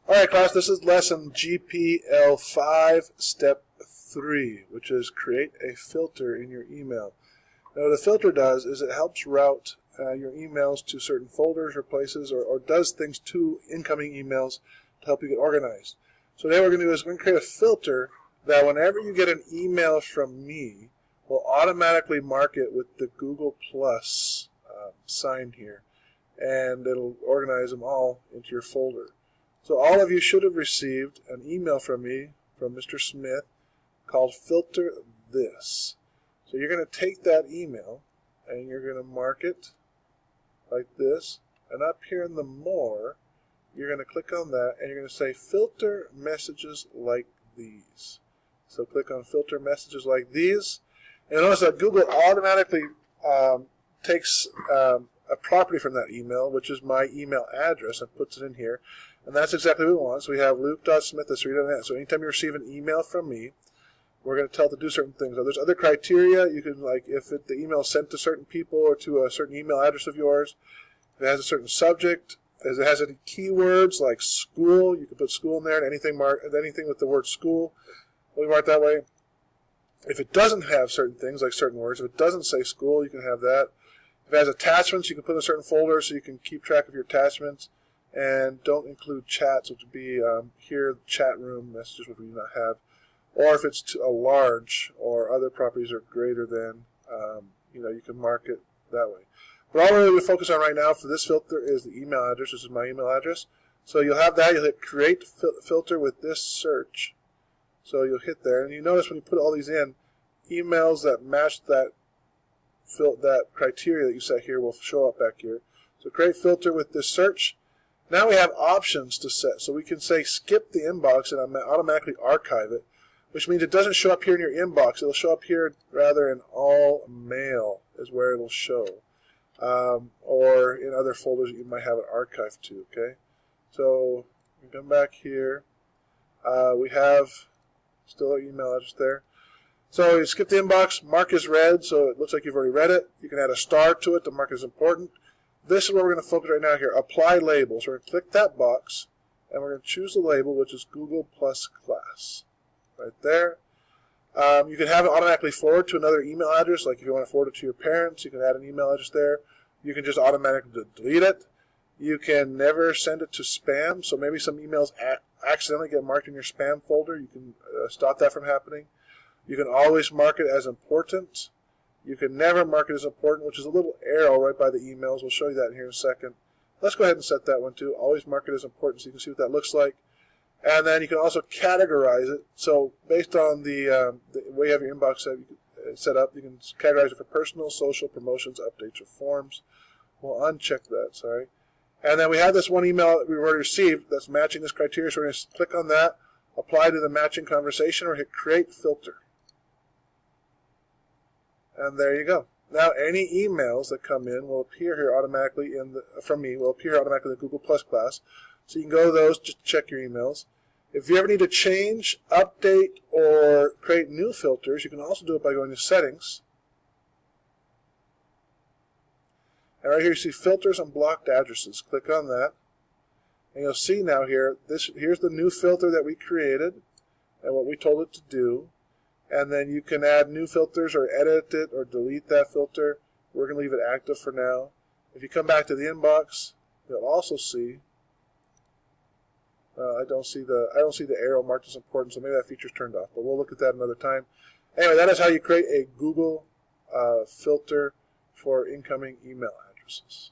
Alright class, this is lesson GPL5 step 3, which is create a filter in your email. Now what a filter does is it helps route your emails to certain folders or places or does things to incoming emails to help you get organized. So today what we're going to do is we're going to create a filter that whenever you get an email from me, will automatically mark it with the Google Plus sign here, and it'll organize them all into your folder. So all of you should have received an email from me, from Mr. Smith, called Filter This. So you're going to take that email and you're going to mark it like this, and up here in the More, you're going to click on that and you're going to say Filter Messages Like These. So click on Filter Messages Like These, and notice that Google automatically takes a property from that email, which is my email address, and puts it in here. And that's exactly what we want. So we have luke.smith@sri.net. So anytime you receive an email from me, we're going to tell it to do certain things. Now, there's other criteria. You can, like, if the email is sent to certain people or to a certain email address of yours, if it has a certain subject, if it has any keywords like school, you can put school in there, and anything with the word school will be marked that way. If it doesn't have certain things, like certain words, if it doesn't say school, you can have that. If it has attachments, you can put in a certain folder so you can keep track of your attachments. And don't include chats, which would be here, chat room messages, which we do not have. Or if it's a large or other properties are greater than, you can mark it that way. But all we're going to focus on right now for this filter is the email address. This is my email address. So you'll have that. You'll hit Create Filter with this search. So you'll hit there. And you notice when you put all these in, emails that match that criteria that you set here will show up back here. So Create Filter with this search. Now we have options to set. So we can say skip the inbox and automatically archive it, which means it doesn't show up here in your inbox. It'll show up here rather in all mail is where it'll show, or in other folders that you might have it archived to. Okay, so we come back here. We have still our email address there. So you skip the inbox, mark as read, so it looks like you've already read it. You can add a star to it to mark as important. This is where we're going to focus right now here. Apply label. So we're going to click that box, and we're going to choose the label, which is Google Plus Class. Right there. You can have it automatically forward to another email address. Like if you want to forward it to your parents, you can add an email address there. You can just automatically delete it. You can never send it to spam. So maybe some emails accidentally get marked in your spam folder. You can stop that from happening. You can always mark it as important. You can never mark it as important, which is a little arrow right by the emails. We'll show you that in here in a second. Let's go ahead and set that one too. Always mark it as important so you can see what that looks like. And then you can also categorize it. So based on the way you have your inbox set up, you can categorize it for personal, social, promotions, updates, or forms. We'll uncheck that, sorry. And then we have this one email that we've already received that's matching this criteria. So we're going to click on that, apply to the matching conversation, or hit Create Filter. And there you go. Now any emails that come in will appear here automatically from me will appear automatically in the Google Plus class. So you can go to those just to check your emails. If you ever need to change, update, or create new filters, you can also do it by going to Settings. And right here you see Filters and Blocked Addresses. Click on that. And you'll see now here, here's the new filter that we created and what we told it to do. And then you can add new filters or edit it or delete that filter. We're going to leave it active for now. If you come back to the inbox, you'll also see I don't see the arrow marked as important, so maybe that feature's turned off. But we'll look at that another time. Anyway, that is how you create a Google filter for incoming email addresses.